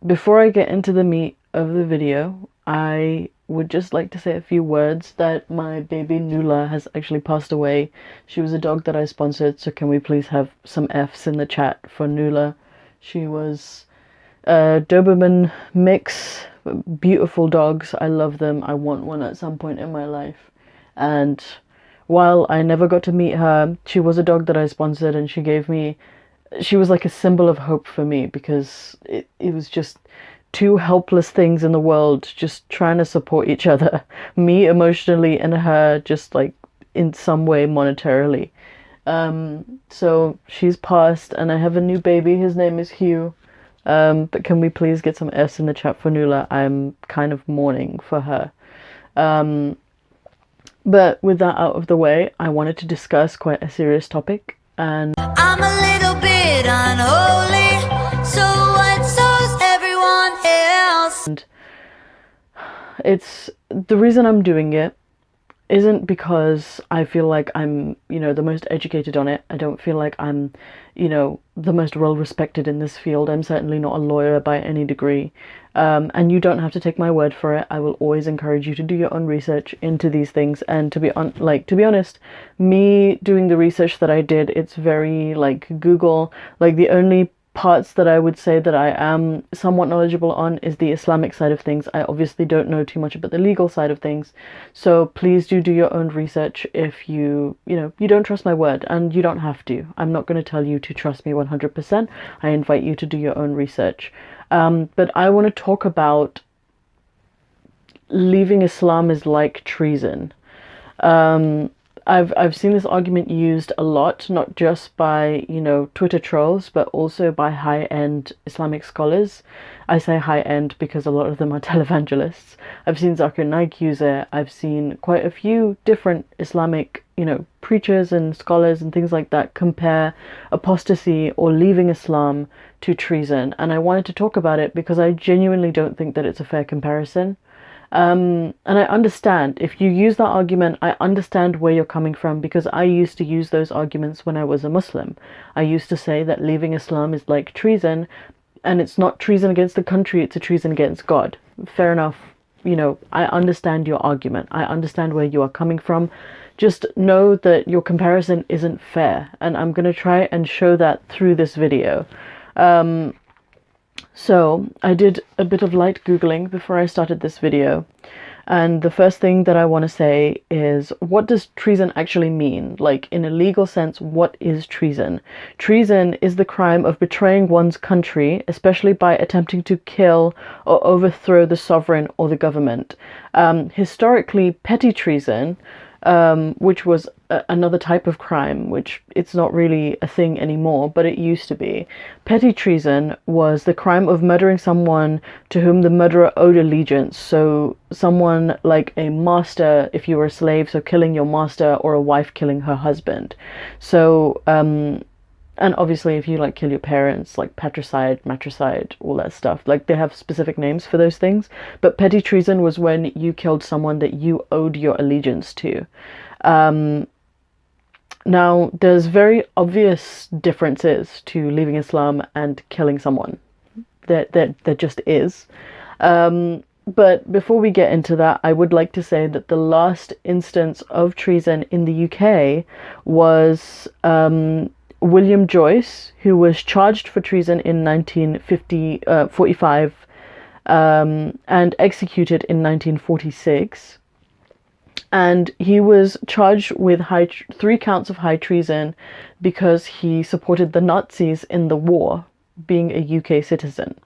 Before I get into the meat of the video, I would just like to say a few words that my baby Nula has actually passed away. She was a dog that I sponsored, so can we please have some F's in the chat for Nula? She was a Doberman mix, beautiful dogs. I love them. I want one at some point in my life. And while I never got to meet her, she was a dog that I sponsored, and she was like a symbol of hope for me, because it was just two helpless things in the world just trying to support each other. Me emotionally and her just like in some way monetarily. So she's passed and I have a new baby. His name is Hugh. But can we please get some S in the chat for Nula? I'm kind of mourning for her. But with that out of the way, I wanted to discuss quite a serious topic. And I'm a little bit unholy, so what, so's everyone else. And it's the reason I'm doing it isn't because I feel like I'm, the most educated on it. I don't feel like I'm, the most well respected in this field. I'm certainly not a lawyer by any degree. And you don't have to take my word for it. I will always encourage you to do your own research into these things. And to be honest, me doing the research that I did, it's very like Google. Like the only parts that I would say that I am somewhat knowledgeable on is the Islamic side of things. I obviously don't know too much about the legal side of things. So please do your own research if you don't trust my word, and you don't have to. I'm not going to tell you to trust me 100%. I invite you to do your own research. But I want to talk about leaving Islam is like treason. I've seen this argument used a lot, not just by, Twitter trolls, but also by high-end Islamic scholars. I say high-end because a lot of them are televangelists. I've seen Zakir Naik use it. I've seen quite a few different Islamic, preachers and scholars and things like that compare apostasy or leaving Islam to treason. And I wanted to talk about it because I genuinely don't think that it's a fair comparison. And I understand, if you use that argument, I understand where you're coming from, because I used to use those arguments when I was a Muslim. I used to say that leaving Islam is like treason, and it's not treason against the country, it's a treason against God. Fair enough. I understand your argument. I understand where you are coming from. Just know that your comparison isn't fair, and I'm going to try and show that through this video. So I did a bit of light Googling before I started this video, and the first thing that I want to say is, what does treason actually mean? Like, in a legal sense, what is treason? Treason is the crime of betraying one's country, especially by attempting to kill or overthrow the sovereign or the government. Historically, petty treason, which was another type of crime, which it's not really a thing anymore, but it used to be. Petty treason was the crime of murdering someone to whom the murderer owed allegiance. So someone like a master, if you were a slave, so killing your master, or a wife killing her husband. So, and obviously if you kill your parents, like patricide, matricide, all that stuff, they have specific names for those things. But petty treason was when you killed someone that you owed your allegiance to. Now, there's very obvious differences to leaving Islam and killing someone. There just is. But before we get into that, I would like to say that the last instance of treason in the UK was William Joyce, who was charged for treason in 1945 and executed in 1946. And he was charged with 3 counts of high treason because he supported the Nazis in the war, being a UK citizen.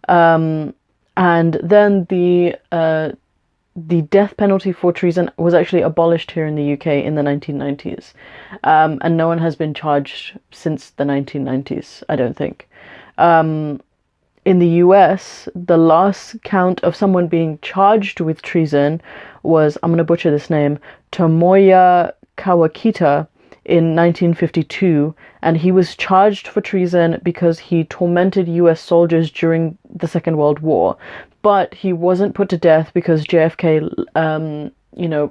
And then the death penalty for treason was actually abolished here in the UK in the 1990s. And no one has been charged since the 1990s, I don't think. In the US, the last count of someone being charged with treason was, I'm going to butcher this name, Tomoya Kawakita in 1952, and he was charged for treason because he tormented US soldiers during the Second World War. But he wasn't put to death because JFK,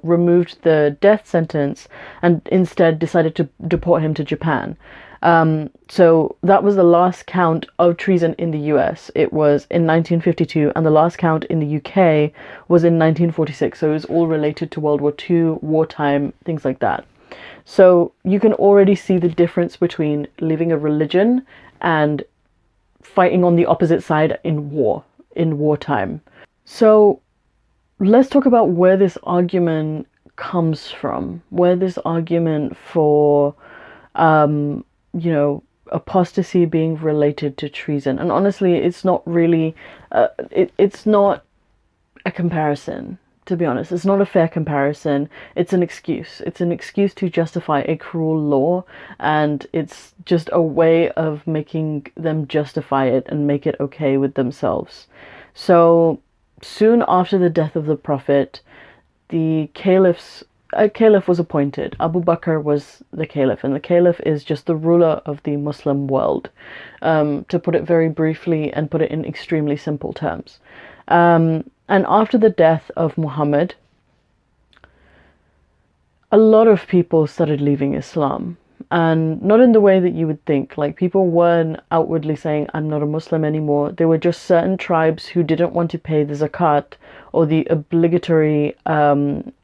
removed the death sentence and instead decided to deport him to Japan. So that was the last count of treason in the US. It was in 1952, and the last count in the UK was in 1946. So it was all related to World War II, wartime, things like that. So you can already see the difference between leaving a religion and fighting on the opposite side in war, in wartime. So let's talk about where this argument comes from, where this argument for, apostasy being related to treason. And honestly, it's not really, it's not a comparison, to be honest. It's not a fair comparison. It's an excuse. It's an excuse to justify a cruel law, and it's just a way of making them justify it and make it okay with themselves. So soon after the death of the Prophet, a caliph was appointed. Abu Bakr was the caliph, and the caliph is just the ruler of the Muslim world, to put it very briefly and put it in extremely simple terms. And after the death of Muhammad, a lot of people started leaving Islam, and not in the way that you would think. Like, people weren't outwardly saying, I'm not a Muslim anymore. There were just certain tribes who didn't want to pay the zakat, or the obligatory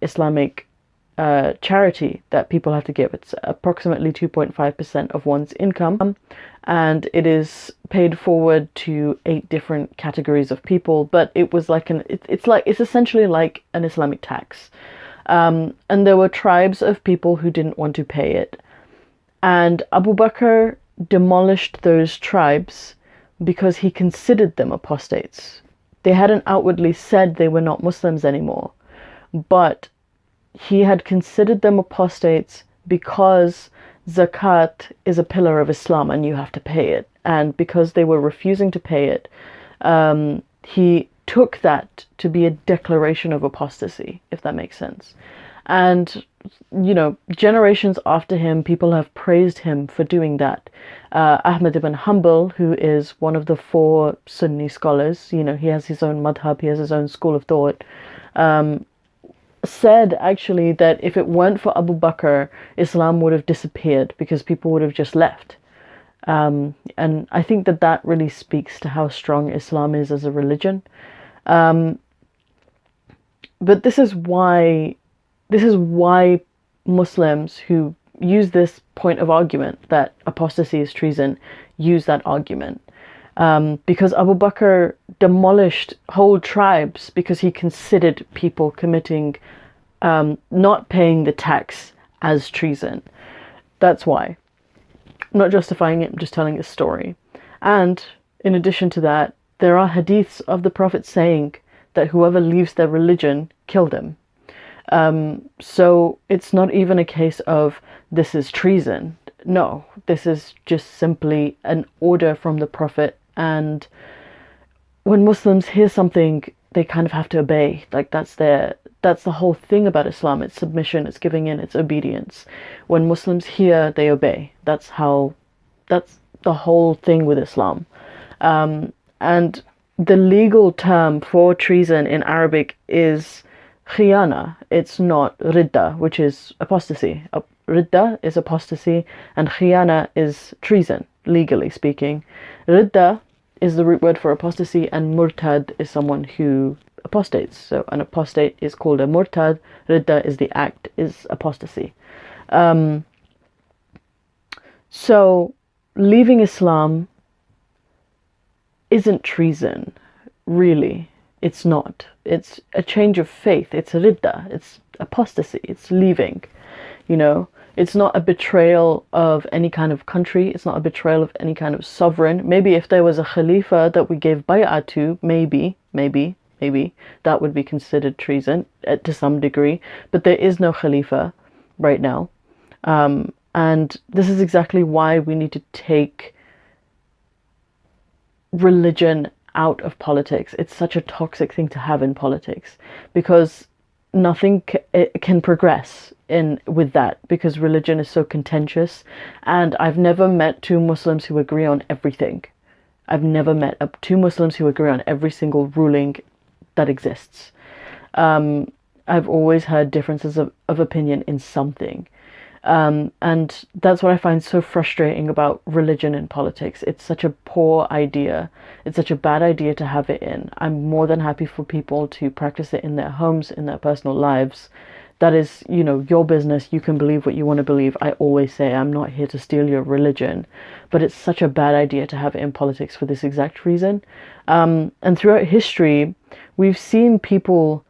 Islamic charity that people have to give. It's approximately 2.5% of one's income, and it is paid forward to 8 different categories of people. But it was like it's essentially like an Islamic tax, and there were tribes of people who didn't want to pay it, and Abu Bakr demolished those tribes because he considered them apostates. They hadn't outwardly said they were not Muslims anymore, but he had considered them apostates because zakat is a pillar of Islam and you have to pay it. And because they were refusing to pay it, he took that to be a declaration of apostasy, if that makes sense. And, generations after him, people have praised him for doing that. Ahmad ibn Hanbal, who is one of the 4 Sunni scholars, he has his own madhab, he has his own school of thought, said actually that if it weren't for Abu Bakr, Islam would have disappeared because people would have just left. And I think that really speaks to how strong Islam is as a religion. But this is why Muslims who use this point of argument that apostasy is treason use that argument. Because Abu Bakr demolished whole tribes because he considered people committing, not paying the tax as treason. That's why. I'm not justifying it, I'm just telling a story. And in addition to that, there are hadiths of the Prophet saying that whoever leaves their religion, kill them. So it's not even a case of this is treason. No, this is just simply an order from the Prophet. And when Muslims hear something, they kind of have to obey. Like, that's the whole thing about Islam. It's submission, it's giving in, it's obedience. When Muslims hear, they obey. That's the whole thing with Islam. And the legal term for treason in Arabic is khiyana. It's not ridda, which is apostasy. Ridda is apostasy, and khiyana is treason, legally speaking. Ridda is the root word for apostasy, and murtad is someone who apostates. So an apostate is called a murtad. Ridda is the act, is apostasy. So leaving Islam isn't treason, really. It's not. It's a change of faith. It's ridda. It's apostasy. It's leaving. It's not a betrayal of any kind of country. It's not a betrayal of any kind of sovereign. Maybe if there was a khalifa that we gave bay'ah to, maybe that would be considered treason to some degree. But there is no khalifa right now. And this is exactly why we need to take religion out of politics. It's such a toxic thing to have in politics, because nothing can progress with that, because religion is so contentious. And I've never met 2 Muslims who agree on everything. I've never met 2 Muslims who agree on every single ruling that exists. I've always heard differences of opinion in something. And that's what I find so frustrating about religion in politics. It's such a poor idea. It's such a bad idea to have it in. I'm more than happy for people to practice it in their homes, in their personal lives. That is, you know, your business. You can believe what you want to believe. I always say I'm not here to steal your religion, but it's such a bad idea to have it in politics for this exact reason. And throughout history, we've seen people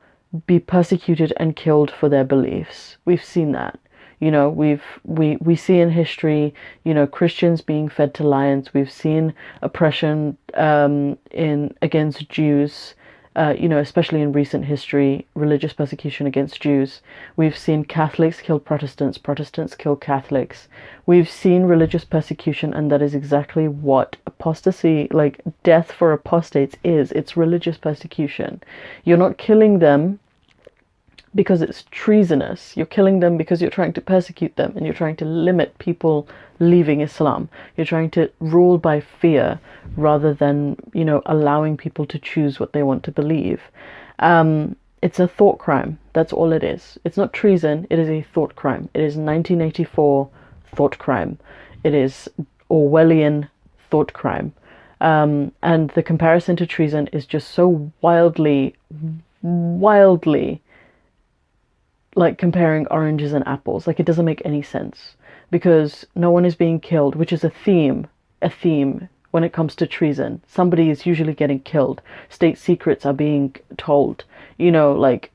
be persecuted and killed for their beliefs. We've seen that. You know, we see in history, you know, Christians being fed to lions. We've seen oppression in against Jews. You know, especially in recent history, religious persecution against Jews. We've seen Catholics kill Protestants, Protestants kill Catholics. We've seen religious persecution, and that is exactly what apostasy, like death for apostates, is. It's religious persecution. You're not killing them because it's treasonous. You're killing them because you're trying to persecute them, and you're trying to limit people leaving Islam. You're trying to rule by fear rather than, you know, allowing people to choose what they want to believe. It's a thought crime. That's all it is. It's not treason. It is a thought crime. It is 1984 thought crime. It is Orwellian thought crime. And the comparison to treason is just so wildly like comparing oranges and apples. Like, it doesn't make any sense, because no one is being killed, which is a theme when it comes to treason. Somebody is usually getting killed. State secrets are being told. You know, like,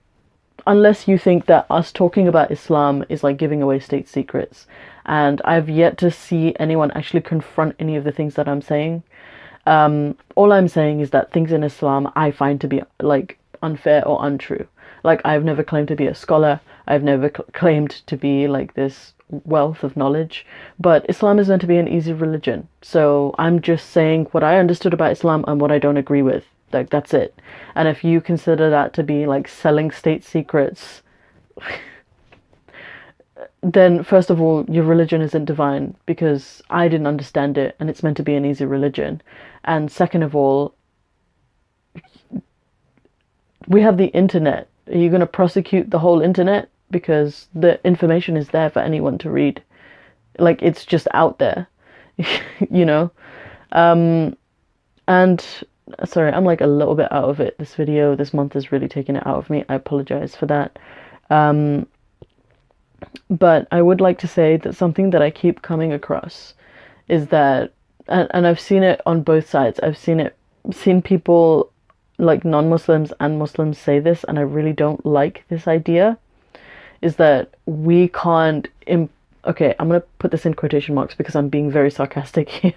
unless you think that us talking about Islam is like giving away state secrets. And I've yet to see anyone actually confront any of the things that I'm saying. All I'm saying is that things in Islam I find to be like unfair or untrue. Like, I've never claimed to be a scholar. I've never claimed to be like this wealth of knowledge. But Islam is meant to be an easy religion. So I'm just saying what I understood about Islam and what I don't agree with. Like, that's it. And if you consider that to be like selling state secrets, then first of all, your religion isn't divine, because I didn't understand it, and it's meant to be an easy religion. And second of all, we have the internet. Are you going to prosecute the whole internet? Because the information is there for anyone to read. Like, it's just out there, you know? And sorry, I'm like a little bit out of it. This month has really taken it out of me. I apologize for that. But I would like to say that something that I keep coming across is that, and I've seen it on both sides. I've seen people like non-Muslims and Muslims say this, and I really don't like this idea, is that we can't okay, I'm gonna put this in quotation marks because I'm being very sarcastic here.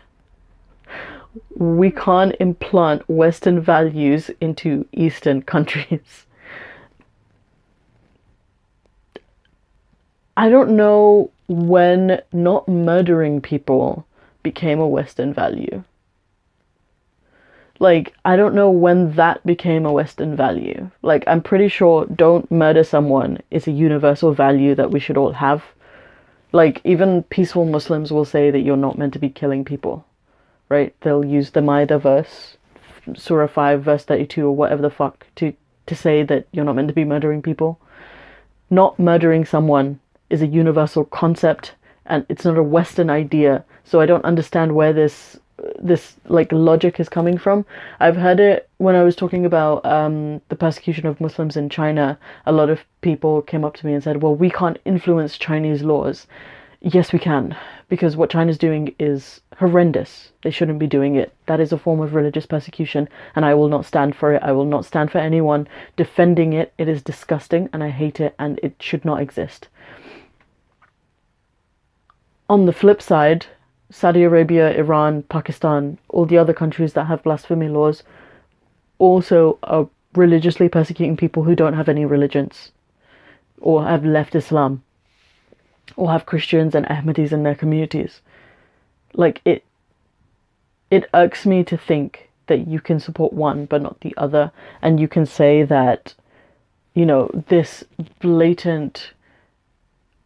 We can't implant Western values into Eastern countries. I don't know when not murdering people became a Western value. Like, I don't know when that became a Western value. Like, I'm pretty sure don't murder someone is a universal value that we should all have. Like, even peaceful Muslims will say that you're not meant to be killing people, right? They'll use the Maida verse, Surah 5, verse 32, or whatever the fuck, to say that you're not meant to be murdering people. Not murdering someone is a universal concept, and it's not a Western idea. So I don't understand where this like logic is coming from. I've heard it when I was talking about the persecution of Muslims in China. A lot of people came up to me and said, well, we can't influence Chinese laws. Yes, we can, because what China's doing is horrendous. They shouldn't be doing it. That is a form of religious persecution, and I will not stand for it. I will not stand for anyone defending it. It is disgusting, and I hate it, and it should not exist. On the flip side, Saudi Arabia, Iran, Pakistan, all the other countries that have blasphemy laws also are religiously persecuting people who don't have any religions, or have left Islam, or have Christians and Ahmadis in their communities. Like, it irks me to think that you can support one but not the other, and you can say that, you know, this blatant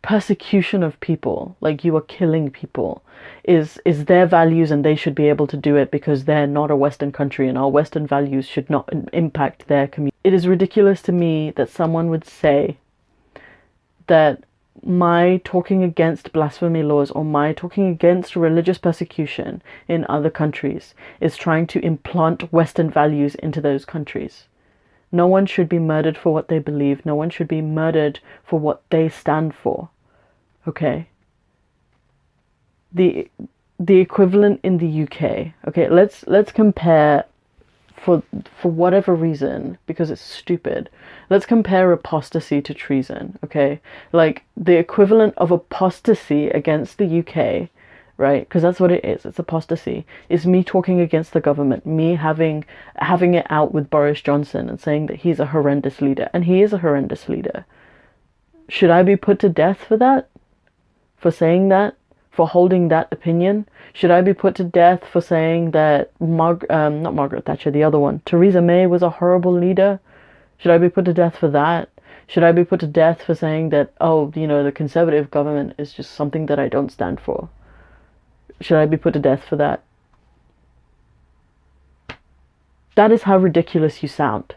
persecution of people, like you are killing people, is their values, and they should be able to do it because they're not a Western country, and our Western values should not impact their community. It is ridiculous to me that someone would say that my talking against blasphemy laws or my talking against religious persecution in other countries is trying to implant Western values into those countries. No one should be murdered for what they believe. No one should be murdered for what they stand for. Okay? The equivalent in the UK. Okay, let's compare, for whatever reason, because it's stupid. Let's compare apostasy to treason, okay? Like, the equivalent of apostasy against the UK, right? Because that's what it is. It's apostasy. Is me talking against the government, me having it out with Boris Johnson and saying that he's a horrendous leader, and he is a horrendous leader. Should I be put to death for that? For saying that? For holding that opinion? Should I be put to death for saying that not Margaret Thatcher, the other one, Theresa May was a horrible leader? Should I be put to death for that? Should I be put to death for saying that, oh, you know, the Conservative government is just something that I don't stand for? Should I be put to death for that? That is how ridiculous you sound.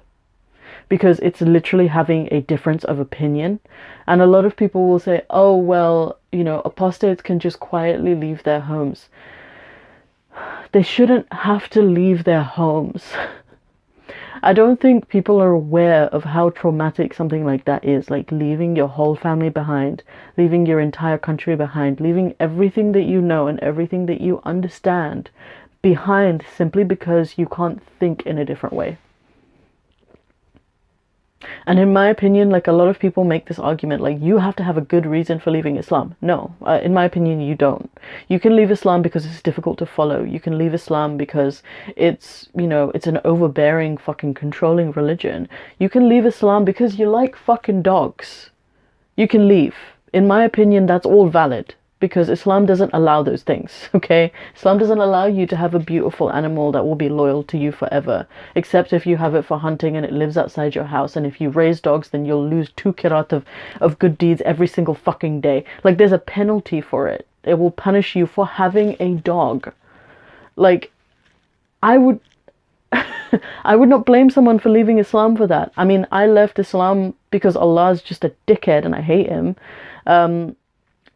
Because it's literally having a difference of opinion. And a lot of people will say, oh, well, you know, apostates can just quietly leave their homes. They shouldn't have to leave their homes. I don't think people are aware of how traumatic something like that is. Like leaving your whole family behind, leaving your entire country behind, leaving everything that you know and everything that you understand behind simply because you can't think in a different way. And in my opinion, like, a lot of people make this argument, like, you have to have a good reason for leaving Islam. No, in my opinion, you don't. You can leave Islam because it's difficult to follow. You can leave Islam because it's, you know, it's an overbearing, fucking controlling religion. You can leave Islam because you like fucking dogs. You can leave. In my opinion, that's all valid. Because Islam doesn't allow those things, okay? Islam doesn't allow you to have a beautiful animal that will be loyal to you forever. Except if you have it for hunting and it lives outside your house. And if you raise dogs, then you'll lose 2 kirat of good deeds every single fucking day. Like, there's a penalty for it. It will punish you for having a dog. Like, I would... I would not blame someone for leaving Islam for that. I mean, I left Islam because Allah's just a dickhead and I hate him.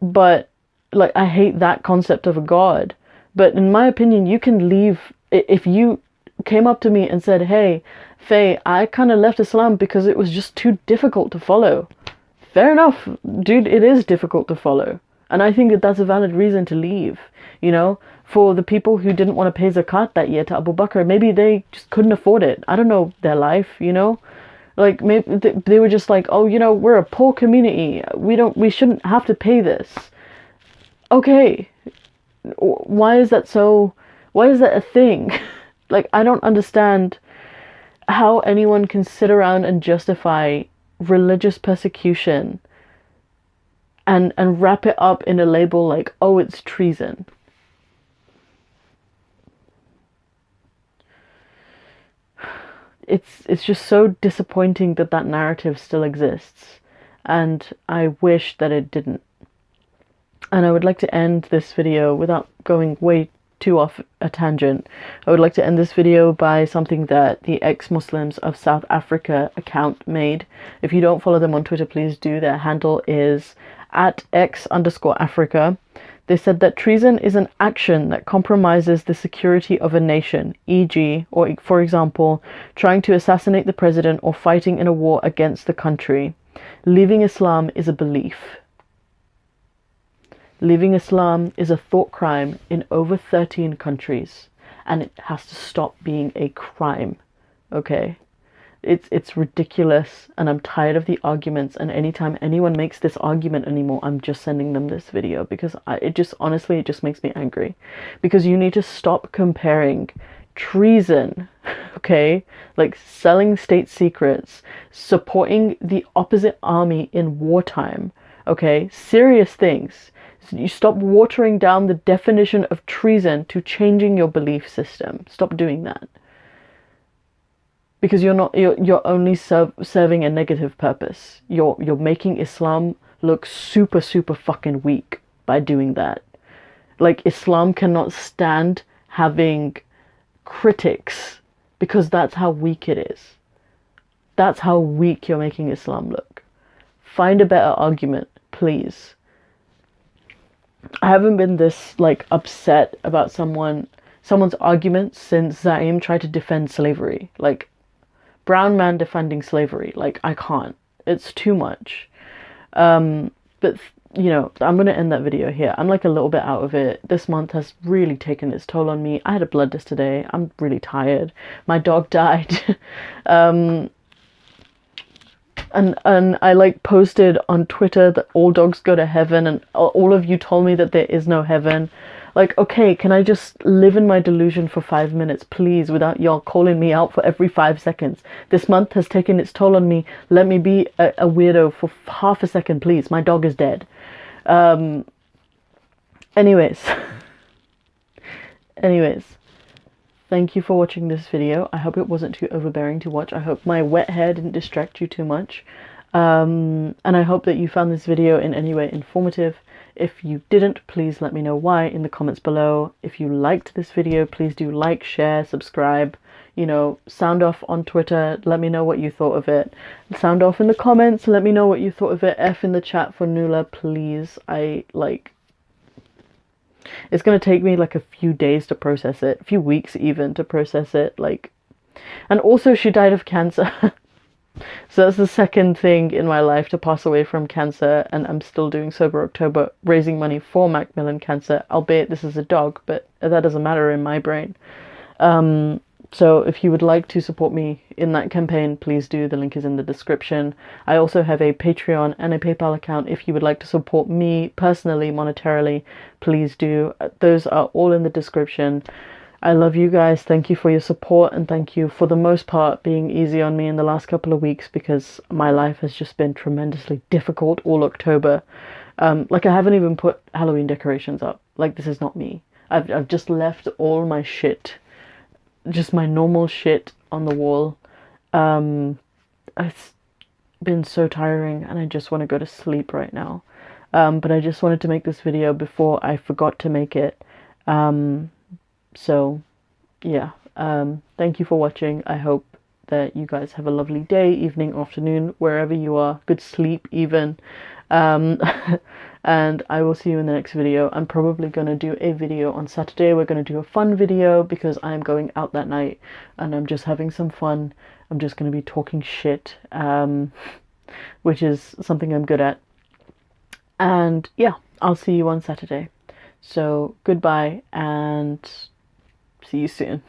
But... like, I hate that concept of a god. But in my opinion, you can leave. If you came up to me and said, hey, Faye, I kind of left Islam because it was just too difficult to follow. Fair enough, dude, it is difficult to follow. And I think that that's a valid reason to leave, you know? For the people who didn't want to pay zakat that year to Abu Bakr, maybe they just couldn't afford it. I don't know their life, you know? Like, maybe they were just like, oh, you know, we're a poor community. We shouldn't have to pay this. Okay, why is that a thing? Like, I don't understand how anyone can sit around and justify religious persecution and wrap it up in a label like, oh, it's treason. It's just so disappointing that that narrative still exists, and I wish that it didn't. And I would like to end this video without going way too off a tangent. I would like to end this video by something that the ex-Muslims of South Africa account made. If you don't follow them on Twitter, please do. Their handle is @x_Africa. They said that treason is an action that compromises the security of a nation, e.g., or for example, trying to assassinate the president or fighting in a war against the country. Leaving Islam is a belief. Leaving Islam is a thought crime in over 13 countries, and it has to stop being a crime, okay? It's ridiculous, and I'm tired of the arguments, and anytime anyone makes this argument anymore, I'm just sending them this video, because it just makes me angry. Because you need to stop comparing treason, okay, like selling state secrets, supporting the opposite army in wartime, okay, serious things. You stop watering down the definition of treason to changing your belief system. Stop doing that. Because you're only serving a negative purpose. You're making Islam look super fucking weak by doing that. Like, Islam cannot stand having critics because that's how weak it is. That's how weak you're making Islam look. Find a better argument. please. I haven't been this like upset about someone's arguments since Zaim tried to defend slavery. Like, brown man defending slavery. Like, I can't. It's too much. But you know, I'm gonna end that video here. I'm like a little bit out of it. This month has really taken its toll on me. I had a blood test today. I'm really tired. My dog died. And I like posted on Twitter that all dogs go to heaven, and all of you told me that there is no heaven. Like, okay, can I just live in my delusion for 5 minutes, please, without y'all calling me out for every 5 seconds? This month has taken its toll on me. Let me be a weirdo for half a second, please. My dog is dead. Anyways. Thank you for watching this video. I hope it wasn't too overbearing to watch. I hope my wet hair didn't distract you too much. And I hope that you found this video in any way informative. If you didn't, please let me know why in the comments below. If you liked this video, please do like, share, subscribe. You know, sound off on Twitter. Let me know what you thought of it. Sound off in the comments. Let me know what you thought of it. F in the chat for Nula, please. It's going to take me like a few days to process it, a few weeks even to process it, like, and also she died of cancer. So that's the second thing in my life to pass away from cancer, and I'm still doing Sober October, raising money for Macmillan Cancer, albeit this is a dog, but that doesn't matter in my brain. So if you would like to support me in that campaign, please do. The link is in the description. I also have a Patreon and a PayPal account. If you would like to support me personally, monetarily, please do. Those are all in the description. I love you guys. Thank you for your support, and thank you for the most part being easy on me in the last couple of weeks, because my life has just been tremendously difficult all October. Like, I haven't even put Halloween decorations up. Like, this is not me. I've just left all my shit, just my normal shit, on the wall. It's been so tiring and I just want to go to sleep right now. But I just wanted to make this video before I forgot to make it. So yeah, thank you for watching. I hope that you guys have a lovely day, evening, afternoon, wherever you are. Good sleep even. And I will see you in the next video. I'm probably going to do a video on Saturday. We're going to do a fun video because I'm going out that night and I'm just having some fun. I'm just going to be talking shit, which is something I'm good at. And yeah, I'll see you on Saturday. So goodbye and see you soon.